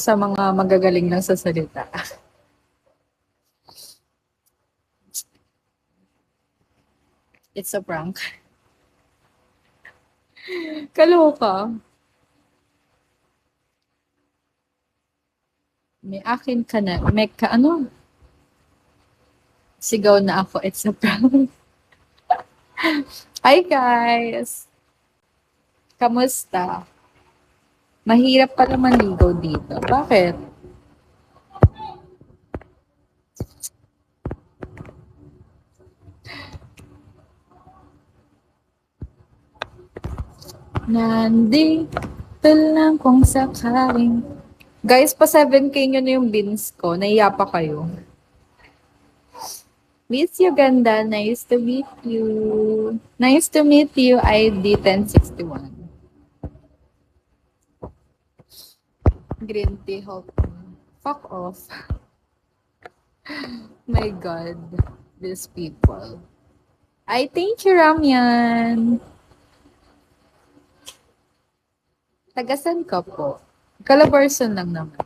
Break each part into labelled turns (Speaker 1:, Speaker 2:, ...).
Speaker 1: sa mga magagaling lang sa salita. It's a prank. Kaloka. May akin ka na. May ka ano? Sigaw na ako. It's a prank. Hi guys! Kamusta? Mahirap pala manligaw dito. Bakit? Nandito lang kung sakaling. Guys, pa 7K nyo na yung bins ko. Naiya pa kayo. Miss Uganda, nice to meet you. Nice to meet you, ID 1061. Green tea help me. Fuck off. My God, these people. I thank you, Ramyan. Tagasan ka po. Calabarzon lang naman.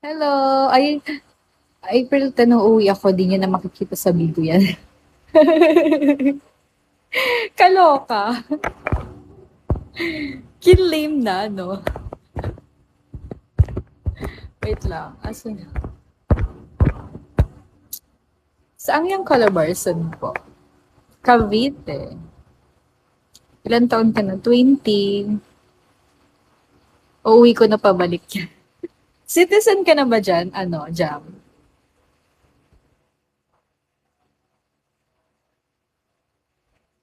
Speaker 1: Hello! Ay, April 10 uuwi ako. Di nyo na makikita sa video yan. Kaloka. Kinlame na, no? Wait lang. Asan na? Saan yung Calabarzon po? Cavite. Ilan taon ka na? 20. Uuwi ko na pabalik yan. Citizen ka na ba dyan? Ano, Jam?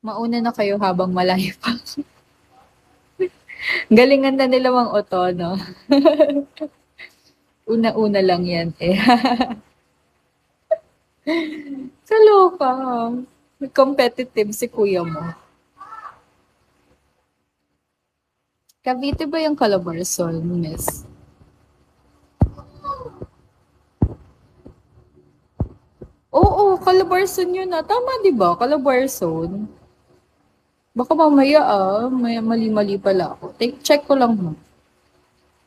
Speaker 1: Mauna na kayo habang malayo pa. Galingan na nila mang oto, no? Una-una lang yan, eh. Kaloka. Competitive si kuya mo. Cavite ba yung Calabarzon, miss? Oo, Calabarzon yun na. Tama, di ba? Calabarzon. Baka mamaya may mali-mali pala ako. Check ko lang mo.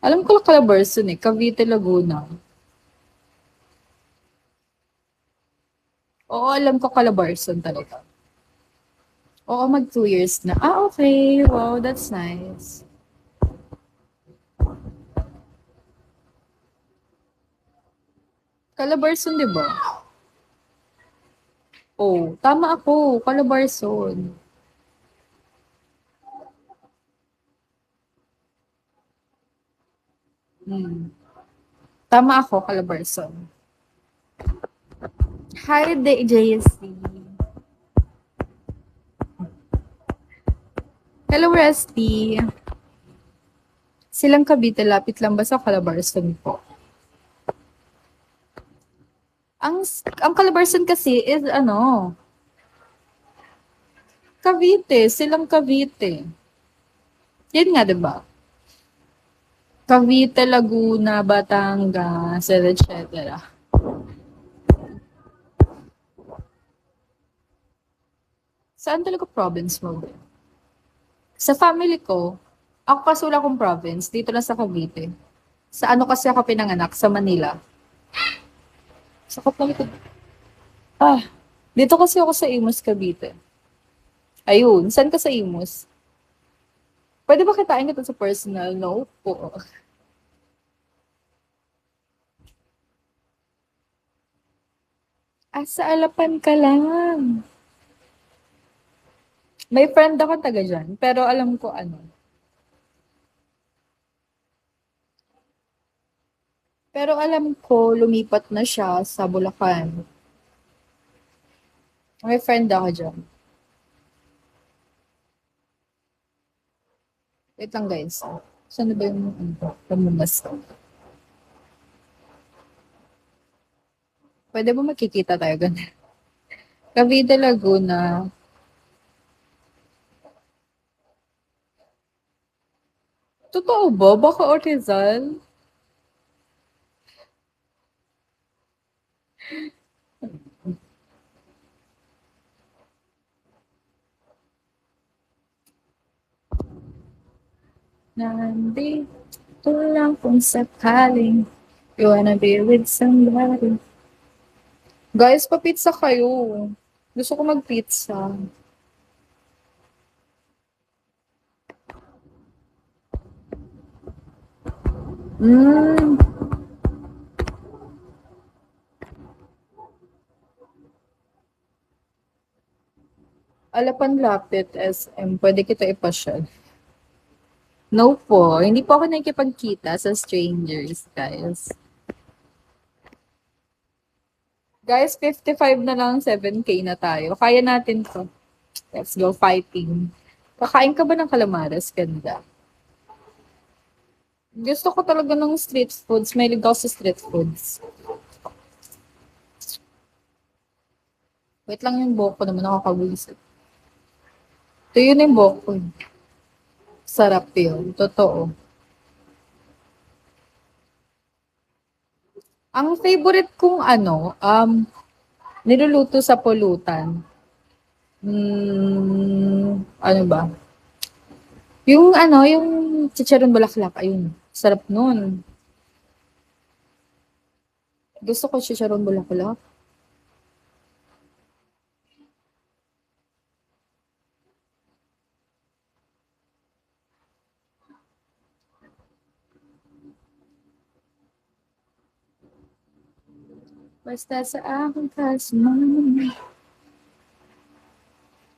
Speaker 1: Alam ko lang Calabarzon eh. Cavite, Laguna. Oo, alam ko Calabarzon talaga. Oo, mag 2 years na. Ah, okay. Wow, that's nice. Calabarzon, di ba? Oh, tama ako. Calabarzon. Hmm. Tama ako, Calabarzon. Hi, JSC. Hello, Rusty. Silang Cavite, lapit lang ba sa Calabarzon po? Ang Calabarzon kasi is ano, Cavite, silang Cavite. Yan nga, 'di ba? Cavite, Laguna, Batangas, etc. Saan talaga province mo? Sa family ko, ako kasi wala akong province, dito lang sa Cavite. Sa ano kasi ako pinanganak? Sa Manila. Sa Cavite. Ah, dito kasi ako sa Imus, Cavite. Ayun, saan ka sa Imus? Pwede ba kitain kita sa personal? No po. Ah, sa Alapan ka lang. May friend ako taga dyan, pero alam ko ano. Pero alam ko, lumipat na siya sa Bulacan. May friend ako dyan. Wait lang guys. Saan na ba yung pamunas? Pwede ba makikita tayo ganun? Cavite, Laguna. Totoo ba? Baka Orizal? Nandi. Ito lang kung sakaling you wanna be with somebody. Guys, pa-pizza kayo. Gusto ko mag-pizza. Mm. Alapan Lapit, SM. Pwede kita ipasyal. No po. Hindi po ako nakikipagkita sa strangers, guys. Guys, 55 na lang, 7K na tayo. Kaya natin to. Let's go fighting. Kakain ka ba ng calamares? Ganda. Gusto ko talaga ng street foods. Mahilig ako sa street foods. Wait lang yung buhok ko naman. Nakakabulisit. Ito yun yung buhok ko. Sarap yun. Totoo. Ang favorite kong niluluto sa pulutan. Ano ba? Yung chicharon bulaklak. Ayun. Sarap nun. Gusto ko chicharon bulaklak. Basta sa aking kasama.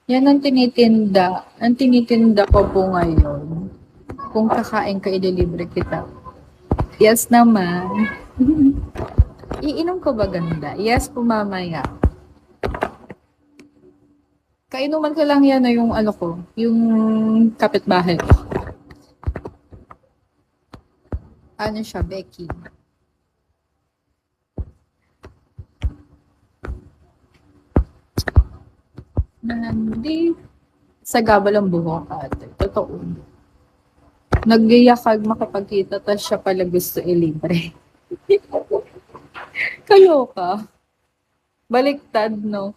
Speaker 1: Yan ang tinitinda. Ang tinitinda ko po ngayon. Kung kakain ka, i-deliver kita. Yes naman. Iinom ko ba ganda? Yes po mamaya. Kainuman ko lang yan yung yung kapitbahay ko. Ano siya, Becky? Nandi. Sa gabal ang buhok ate. Totoo. Nagyayakag makapagkita, tapos siya pala gusto ilibre. Kaloka. Baliktad, no?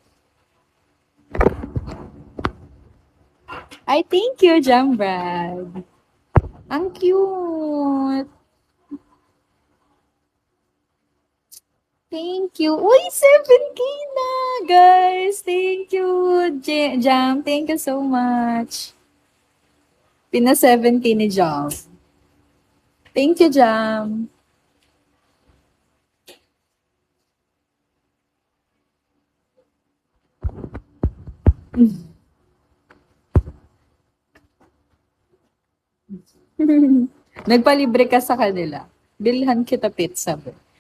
Speaker 1: Ay, thank you, Jambrad. Ang cute. Thank you. Uy, 7K na, guys. Thank you, Jam. Thank you so much. Pina 7K ni Jam. Thank you, Jam. Nagpalibre ka sa kanila. Bilhan kita pizza.